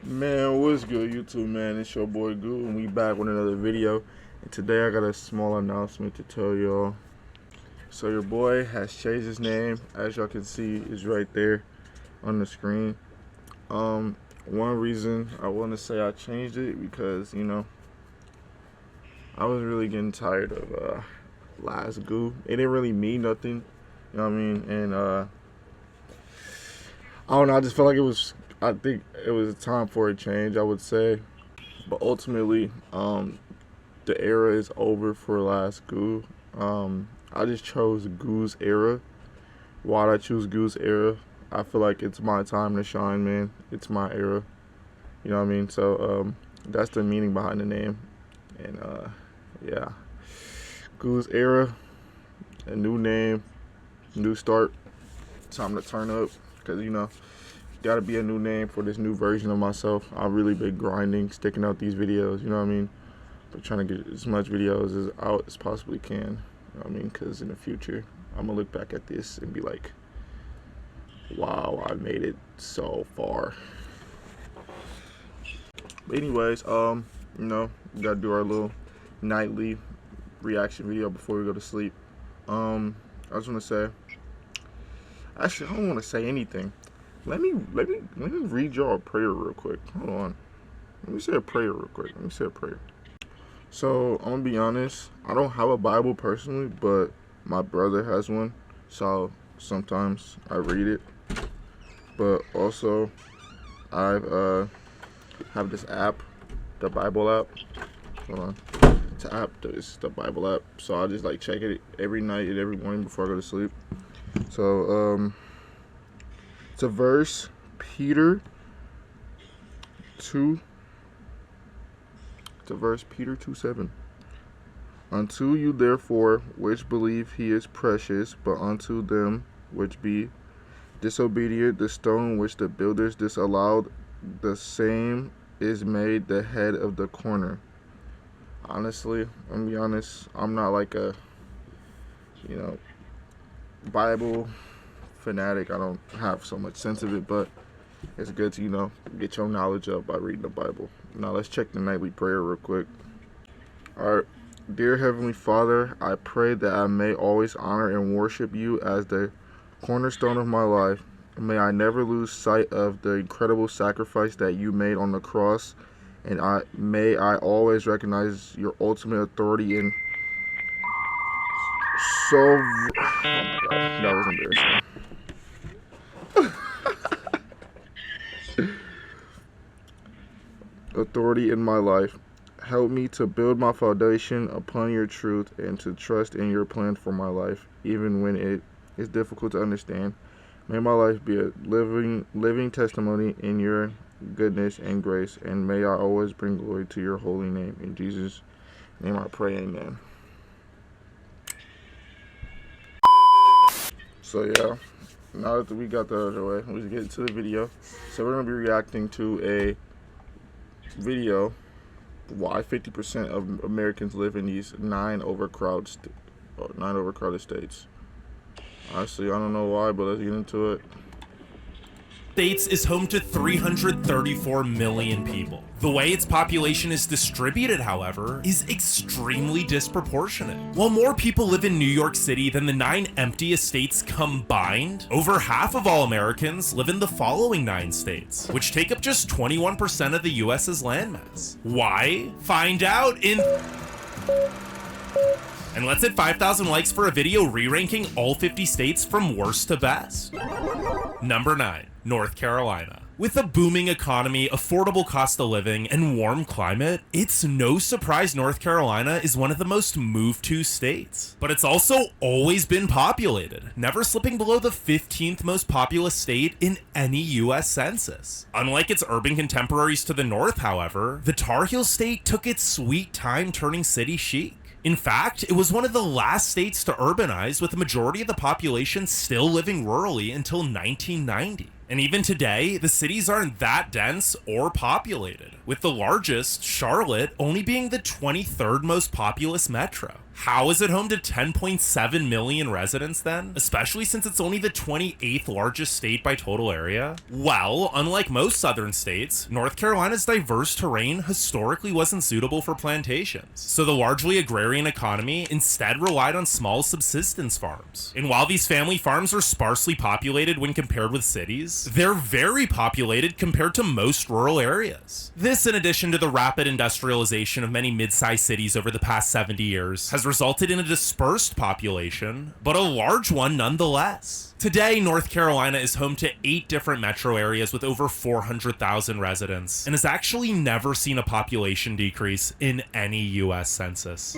Man, what's good, YouTube, man? It's your boy Goo, and we back with another video. And today I got a small announcement to tell y'all. So your boy has changed his name, as y'all can see, is right there on the screen. One reason I want to say I changed it because I was really getting tired of last Goo. It didn't really mean nothing, you know what I mean? And I don't know. I just felt like I think it was time for a change, I would say. But ultimately, the era is over for last Goo. I just chose Goo's era. Why'd I choose Goo's era? I feel like it's my time to shine, man. It's my era. You know what I mean? So, that's the meaning behind the name. And, yeah. Goo's era, a new name, new start. Time to turn up. Because, gotta be a new name for this new version of myself. I've really been grinding, sticking out these videos, you know what I mean? But trying to get as much videos as out as possibly can, you know what I mean? Because in the future, I'm gonna look back at this and be like, wow, I made it so far. But anyways, we gotta do our little nightly reaction video before we go to sleep. I just wanna say, actually, I don't wanna say anything. Let me read y'all a prayer real quick. Hold on. Let me say a prayer real quick. So, I'm gonna be honest. I don't have a Bible personally, but my brother has one. So, sometimes I read it. But also, I have this app, the Bible app. Hold on. It's the Bible app. So, I just check it every night and every morning before I go to sleep. So, it's a verse, Peter 2. It's a verse, Peter 2:7. Unto you therefore which believe he is precious, but unto them which be disobedient, the stone which the builders disallowed, the same is made the head of the corner. Honestly, I'm gonna be honest, I'm not like a, Bible fanatic. I don't have so much sense of it, but it's good to get your knowledge up by reading the Bible. Now let's check the nightly prayer real quick. Alright. Dear Heavenly Father, I pray that I may always honor and worship you as the cornerstone of my life. May I never lose sight of the incredible sacrifice that you made on the cross, and may I always recognize your ultimate authority in oh my God, that was embarrassing. Authority in my life. Help me to build my foundation upon your truth and to trust in your plan for my life, even when it is difficult to understand. May my life be a living testimony in your goodness and grace, and may I always bring glory to your holy name. In Jesus' name I pray, amen. So yeah, now that we got that out of the way, let's get into the video. So we're going to be reacting to a video, why 50% of Americans live in these 9 overcrowded states. Honestly, I don't know why, but let's get into it. States is home to 334 million people. The way its population is distributed, however, is extremely disproportionate. While more people live in New York City than the 9 emptiest states combined, over half of all Americans live in the following 9 states, which take up just 21% of the US's landmass. Why? Find out in... And let's hit 5,000 likes for a video re-ranking all 50 states from worst to best. Number 9, North Carolina. With a booming economy, affordable cost of living, and warm climate, it's no surprise North Carolina is one of the most moved to states. But it's also always been populated, never slipping below the 15th most populous state in any US census. Unlike its urban contemporaries to the north, however, the Tar Heel state took its sweet time turning city chic. In fact, it was one of the last states to urbanize, with the majority of the population still living rurally until 1990. And even today, the cities aren't that dense or populated, with the largest, Charlotte, only being the 23rd most populous metro. How is it home to 10.7 million residents then? Especially since it's only the 28th largest state by total area? Well, unlike most southern states, North Carolina's diverse terrain historically wasn't suitable for plantations. So the largely agrarian economy instead relied on small subsistence farms. And while these family farms are sparsely populated when compared with cities, they're very populated compared to most rural areas. This, in addition to the rapid industrialization of many mid-sized cities over the past 70 years, has resulted in a dispersed population, but a large one nonetheless. Today, North Carolina is home to 8 different metro areas with over 400,000 residents, and has actually never seen a population decrease in any US census.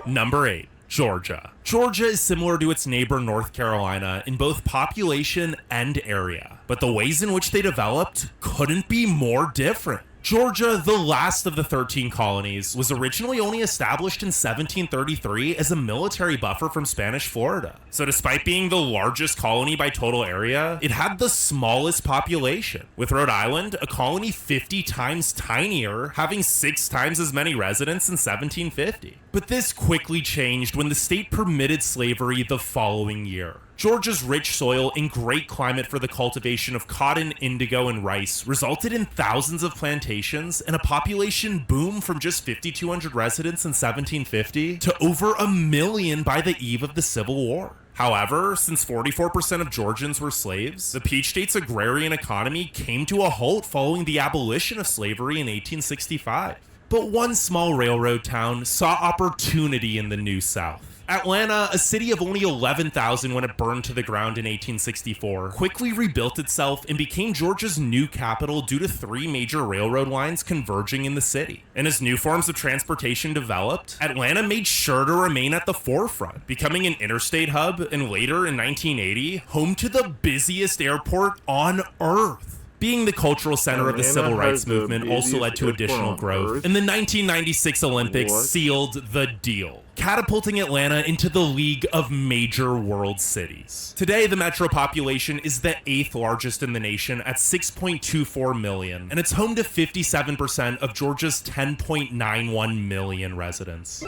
Number 8. Georgia. Georgia is similar to its neighbor North Carolina in both population and area, but the ways in which they developed couldn't be more different. Georgia, the last of the 13 colonies, was originally only established in 1733 as a military buffer from Spanish Florida. So despite being the largest colony by total area, it had the smallest population, with Rhode Island, a colony 50 times tinier, having 6 times as many residents in 1750. But this quickly changed when the state permitted slavery the following year. Georgia's rich soil and great climate for the cultivation of cotton, indigo, and rice resulted in thousands of plantations and a population boom from just 5,200 residents in 1750 to over 1 million by the eve of the Civil War. However, since 44% of Georgians were slaves, the Peach State's agrarian economy came to a halt following the abolition of slavery in 1865. But one small railroad town saw opportunity in the New South. Atlanta, a city of only 11,000 when it burned to the ground in 1864, quickly rebuilt itself and became Georgia's new capital due to 3 major railroad lines converging in the city. And as new forms of transportation developed, Atlanta made sure to remain at the forefront, becoming an interstate hub and later in 1980, home to the busiest airport on Earth. Being the cultural center of the civil rights movement also led to additional growth, and the 1996 Olympics sealed the deal, catapulting Atlanta into the league of major world cities. Today, the metro population is the 8th largest in the nation at 6.24 million, and it's home to 57% of Georgia's 10.91 million residents.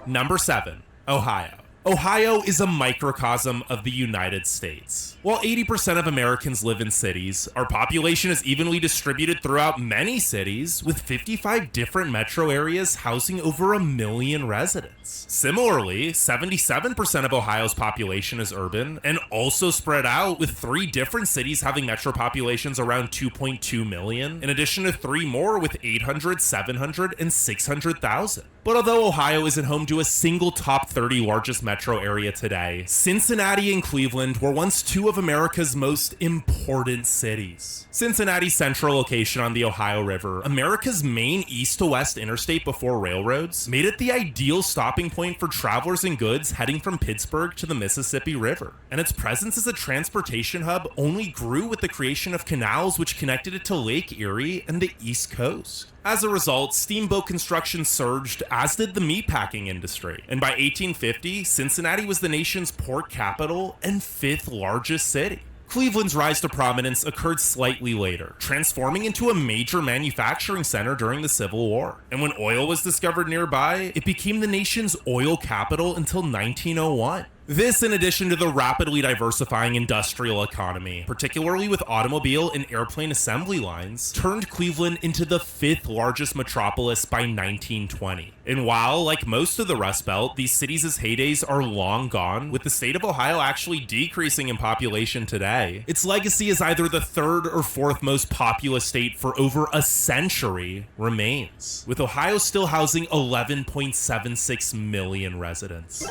Number 7. Ohio. Ohio is a microcosm of the United States. While 80% of Americans live in cities, our population is evenly distributed throughout many cities, with 55 different metro areas housing over 1 million residents. Similarly, 77% of Ohio's population is urban, and also spread out, with 3 different cities having metro populations around 2.2 million, in addition to 3 more with 800, 700, and 600,000. But although Ohio isn't home to a single top 30 largest metro area today, Cincinnati and Cleveland were once 2 of America's most important cities. Cincinnati's central location on the Ohio River, America's main east to west interstate before railroads, made it the ideal stopping point for travelers and goods heading from Pittsburgh to the Mississippi River. And its presence as a transportation hub only grew with the creation of canals which connected it to Lake Erie and the East Coast. As a result, steamboat construction surged, as did the meatpacking industry. And by 1850, Cincinnati was the nation's port capital and 5th largest city. Cleveland's rise to prominence occurred slightly later, transforming into a major manufacturing center during the Civil War. And when oil was discovered nearby, it became the nation's oil capital until 1901. This, in addition to the rapidly diversifying industrial economy, particularly with automobile and airplane assembly lines, turned Cleveland into the 5th largest metropolis by 1920. And while, like most of the Rust Belt, these cities' heydays are long gone, with the state of Ohio actually decreasing in population today, its legacy as either the 3rd or 4th most populous state for over a century remains, with Ohio still housing 11.76 million residents.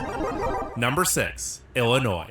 Number 6. Illinois.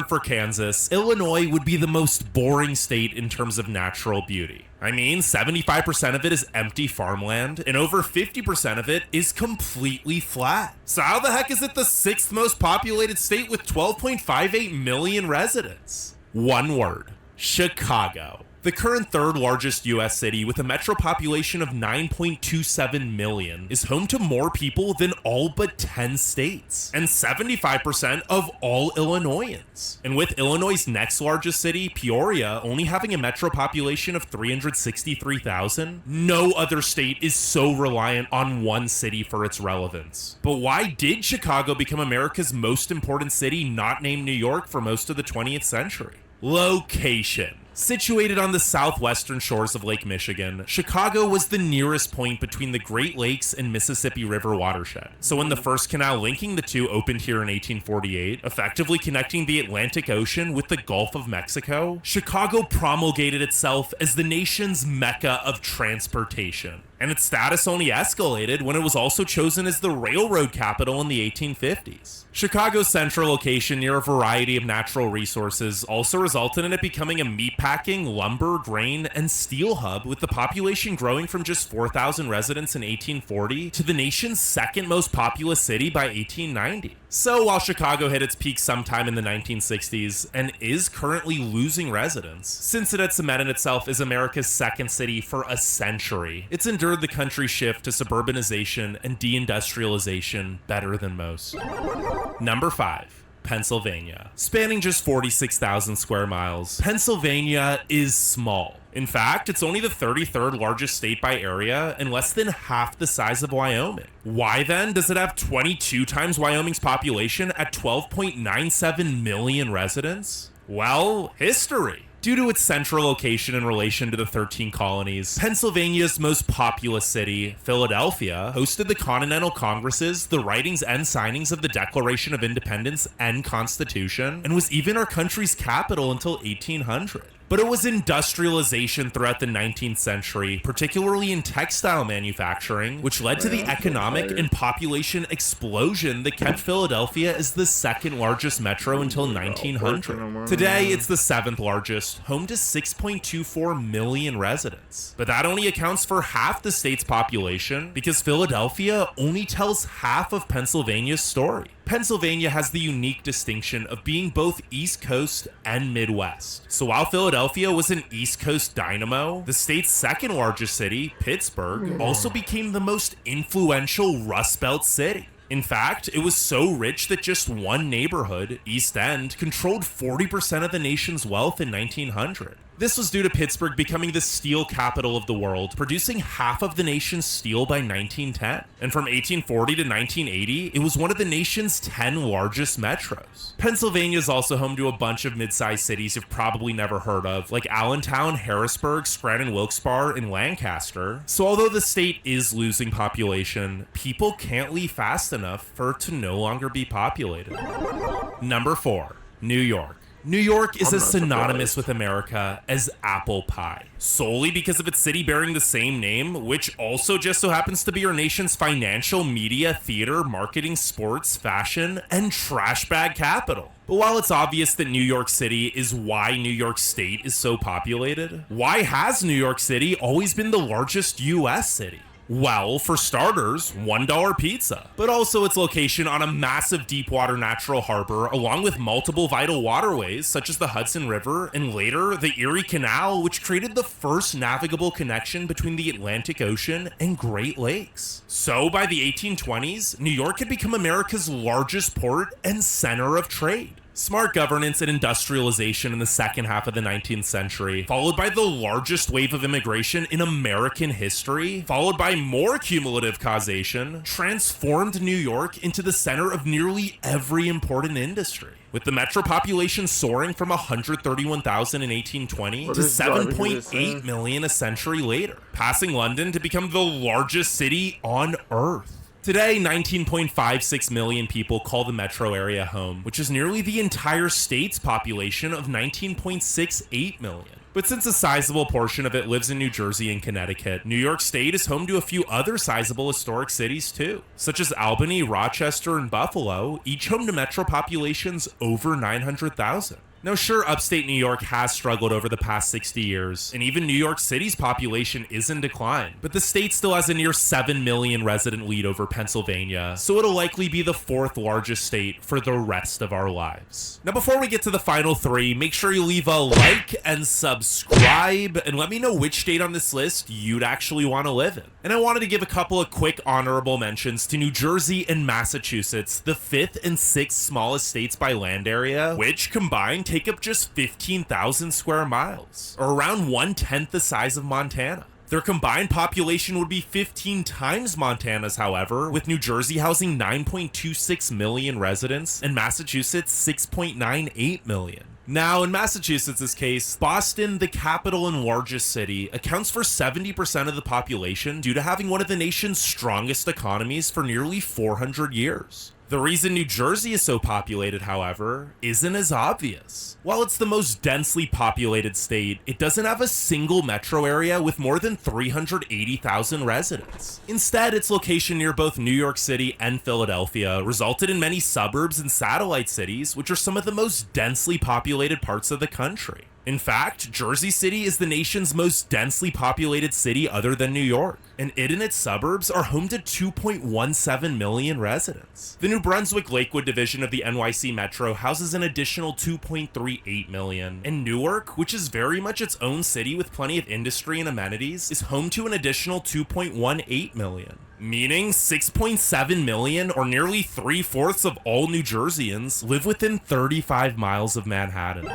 For Kansas, Illinois would be the most boring state in terms of natural beauty. I mean, 75% of it is empty farmland, and over 50% of it is completely flat. So how the heck is it the 6th most populated state with 12.58 million residents? One word: Chicago. The current third largest US city with a metro population of 9.27 million is home to more people than all but 10 states and 75% of all Illinoisans. And with Illinois' next largest city, Peoria, only having a metro population of 363,000, no other state is so reliant on one city for its relevance. But why did Chicago become America's most important city not named New York for most of the 20th century? Location. Situated on the southwestern shores of Lake Michigan, Chicago was the nearest point between the Great Lakes and Mississippi River watershed. So when the first canal linking the two opened here in 1848, effectively connecting the Atlantic Ocean with the Gulf of Mexico, Chicago promulgated itself as the nation's mecca of transportation. And its status only escalated when it was also chosen as the railroad capital in the 1850s. Chicago's central location near a variety of natural resources also resulted in it becoming a meatpacking, lumber, grain, and steel hub, with the population growing from just 4,000 residents in 1840 to the nation's second most populous city by 1890. So while Chicago hit its peak sometime in the 1960s and is currently losing residents, since it had cemented itself as America's second city for a century, it's endured the country's shift to suburbanization and deindustrialization better than most. Number 5. Pennsylvania. Spanning just 46,000 square miles, Pennsylvania is small. In fact, it's only the 33rd largest state by area and less than half the size of Wyoming. Why then does it have 22 times Wyoming's population at 12.97 million residents? Well, history. Due to its central location in relation to the 13 colonies, Pennsylvania's most populous city, Philadelphia, hosted the Continental Congresses, the writings and signings of the Declaration of Independence and Constitution, and was even our country's capital until 1800. But it was industrialization throughout the 19th century, particularly in textile manufacturing, which led to the economic and population explosion that kept Philadelphia as the second largest metro until 1900. Today, it's the 7th largest, home to 6.24 million residents. But that only accounts for half the state's population, because Philadelphia only tells half of Pennsylvania's story. Pennsylvania has the unique distinction of being both East Coast and Midwest. So while Philadelphia was an East Coast dynamo, the state's second largest city, Pittsburgh, also became the most influential Rust Belt city. In fact, it was so rich that just one neighborhood, East End, controlled 40% of the nation's wealth in 1900. This was due to Pittsburgh becoming the steel capital of the world, producing half of the nation's steel by 1910. And from 1840 to 1980, it was one of the nation's 10 largest metros. Pennsylvania is also home to a bunch of mid-sized cities you've probably never heard of, like Allentown, Harrisburg, Scranton-Wilkes-Barre, and Lancaster. So although the state is losing population, people can't leave fast enough for it to no longer be populated. Number 4. New York. New York is as synonymous with America as apple pie, solely because of its city bearing the same name, which also just so happens to be our nation's financial, media, theater, marketing, sports, fashion, and trash bag capital. But while it's obvious that New York City is why New York State is so populated, why has New York City always been the largest US city? Well, for starters, $1 pizza, but also its location on a massive deepwater natural harbor, along with multiple vital waterways such as the Hudson River and later the Erie Canal, which created the first navigable connection between the Atlantic Ocean and Great Lakes. So by the 1820s, New York had become America's largest port and center of trade. Smart governance and industrialization in the second half of the 19th century, followed by the largest wave of immigration in American history, followed by more cumulative causation, transformed New York into the center of nearly every important industry. With the metro population soaring from 131,000 in 1820 to 7.8 million a century later, passing London to become the largest city on Earth. Today, 19.56 million people call the metro area home, which is nearly the entire state's population of 19.68 million. But since a sizable portion of it lives in New Jersey and Connecticut, New York State is home to a few other sizable historic cities too, such as Albany, Rochester, and Buffalo, each home to metro populations over 900,000. Now sure, upstate New York has struggled over the past 60 years, and even New York City's population is in decline, but the state still has a near 7 million resident lead over Pennsylvania, so it'll likely be the fourth largest state for the rest of our lives. Now before we get to the final three, make sure you leave a like and subscribe, and let me know which state on this list you'd actually want to live in. And I wanted to give a couple of quick honorable mentions to New Jersey and Massachusetts, the 5th and 6th smallest states by land area, which combined take up just 15,000 square miles, or around 1/10 the size of Montana. Their combined population would be 15 times Montana's, however, with New Jersey housing 9.26 million residents and Massachusetts 6.98 million. Now, in Massachusetts' case, Boston, the capital and largest city, accounts for 70% of the population due to having one of the nation's strongest economies for nearly 400 years. The reason New Jersey is so populated, however, isn't as obvious. While it's the most densely populated state, it doesn't have a single metro area with more than 380,000 residents. Instead, its location near both New York City and Philadelphia resulted in many suburbs and satellite cities, which are some of the most densely populated parts of the country. In fact, Jersey City is the nation's most densely populated city other than New York, and it and its suburbs are home to 2.17 million residents. The New Brunswick-Lakewood division of the NYC Metro houses an additional 2.38 million, and Newark, which is very much its own city with plenty of industry and amenities, is home to an additional 2.18 million. Meaning 6.7 million, or nearly 3/4 of all New Jerseyans, live within 35 miles of Manhattan.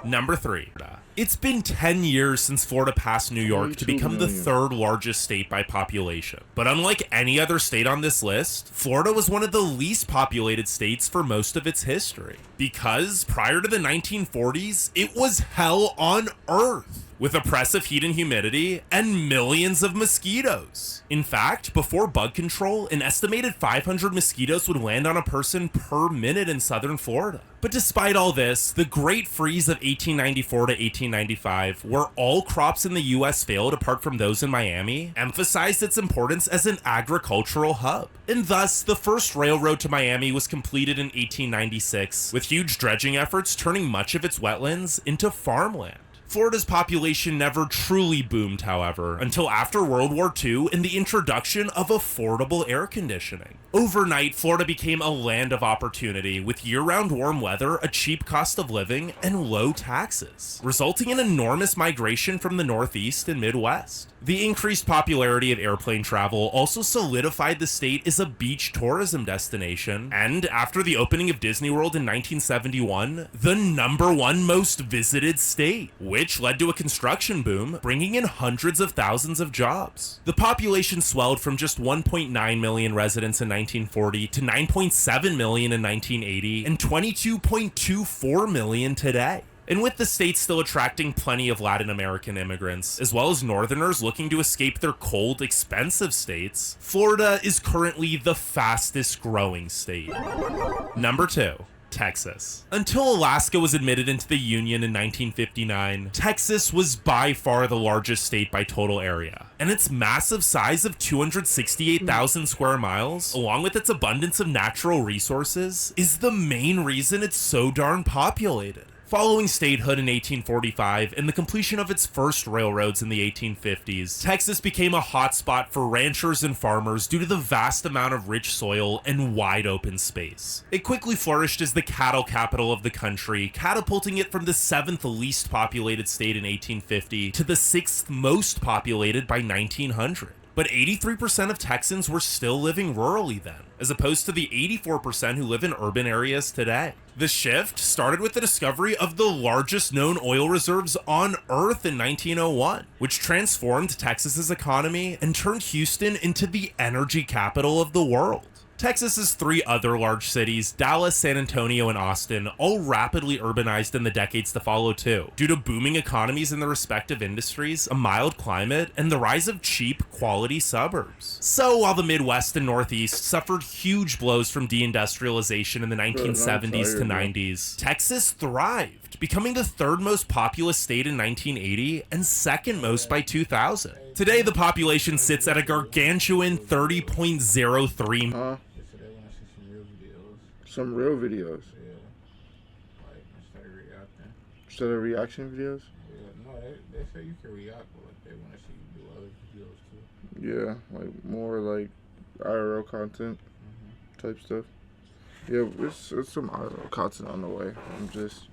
Number 3. It's been 10 years since Florida passed New York to become the third largest state by population. But unlike any other state on this list, Florida was one of the least populated states for most of its history. Because prior to the 1940s, it was hell on earth, with oppressive heat and humidity and millions of mosquitoes. In fact, before bug control, an estimated 500 mosquitoes would land on a person per minute in southern Florida. But despite all this, the Great Freeze of 1894 to 1895, where all crops in the US failed apart from those in Miami, emphasized its importance as an agricultural hub. And thus, the first railroad to Miami was completed in 1896, with huge dredging efforts turning much of its wetlands into farmland. Florida's population never truly boomed, however, until after World War II and the introduction of affordable air conditioning. Overnight, Florida became a land of opportunity, with year-round warm weather, a cheap cost of living, and low taxes, resulting in enormous migration from the Northeast and Midwest. The increased popularity of airplane travel also solidified the state as a beach tourism destination, and after the opening of Disney World in 1971, the #1 most visited state, which led to a construction boom, bringing in hundreds of thousands of jobs. The population swelled from just 1.9 million residents in 1940 to 9.7 million in 1980 and 22.24 million today. And with the state still attracting plenty of Latin American immigrants, as well as Northerners looking to escape their cold, expensive states, Florida is currently the fastest growing state. Number 2. Texas. Until Alaska was admitted into the Union in 1959, Texas was by far the largest state by total area. And its massive size of 268,000 square miles, along with its abundance of natural resources, is the main reason it's so darn populated. Following statehood in 1845 and the completion of its first railroads in the 1850s, Texas became a hotspot for ranchers and farmers due to the vast amount of rich soil and wide open space. It quickly flourished as the cattle capital of the country, catapulting it from the 7th least populated state in 1850 to the 6th most populated by 1900. But 83% of Texans were still living rurally then, as opposed to the 84% who live in urban areas today. The shift started with the discovery of the largest known oil reserves on Earth in 1901, which transformed Texas's economy and turned Houston into the energy capital of the world. Texas's 3 other large cities, Dallas, San Antonio, and Austin, all rapidly urbanized in the decades to follow too, due to booming economies in their respective industries, a mild climate, and the rise of cheap, quality suburbs. So while the Midwest and Northeast suffered huge blows from deindustrialization in the 1970s to 90s, Texas thrived, becoming the 3rd most populous state in 1980 and 2nd most by 2000. Today, the population sits at a gargantuan 30.03. Some real videos. Instead of reaction videos? Yeah, no, they say you can react, but like, they want to see you do other videos too. Yeah, like more like IRL content type stuff. Yeah, it's some IRL content on the way. I'm just,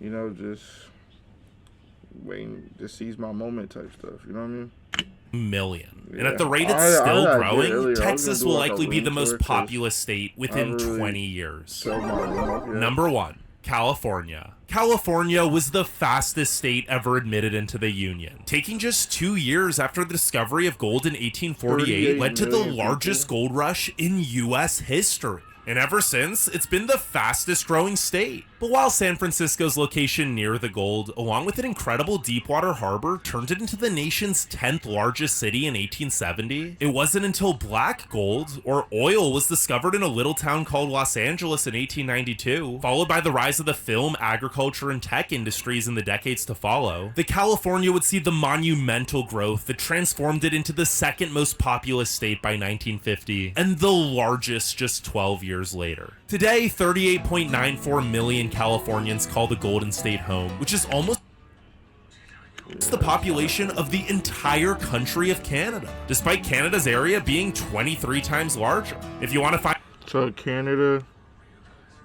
just waiting to seize my moment type stuff. You know what I mean? Million. Yeah. And at the rate it's I still did growing, earlier. I was Texas gonna do will like a likely be the room most tour 'cause populous state within really 20 years. So yeah. Number 1. California. California was the fastest state ever admitted into the Union. Taking just 2 years after the discovery of gold in 1848 led to the largest gold rush in U.S. history. And ever since, it's been the fastest growing state. But while San Francisco's location near the gold, along with an incredible deepwater harbor, turned it into the nation's 10th largest city in 1870, it wasn't until black gold, or oil, was discovered in a little town called Los Angeles in 1892, followed by the rise of the film, agriculture, and tech industries in the decades to follow, that California would see the monumental growth that transformed it into the second most populous state by 1950, and the largest just 12 years later. Today, 38.94 million Californians call the Golden State home, which is almost the population of the entire country of Canada, despite Canada's area being 23 times larger. If you want to find... So Canada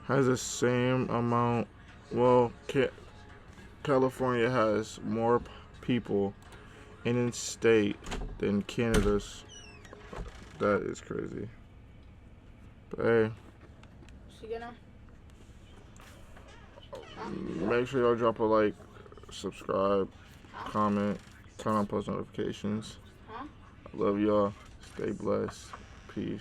has the same amount, well, California has more people in its state than Canada's. That is crazy. But hey, make sure y'all drop a like, subscribe, comment, turn on post notifications. I love y'all. Stay blessed. Peace.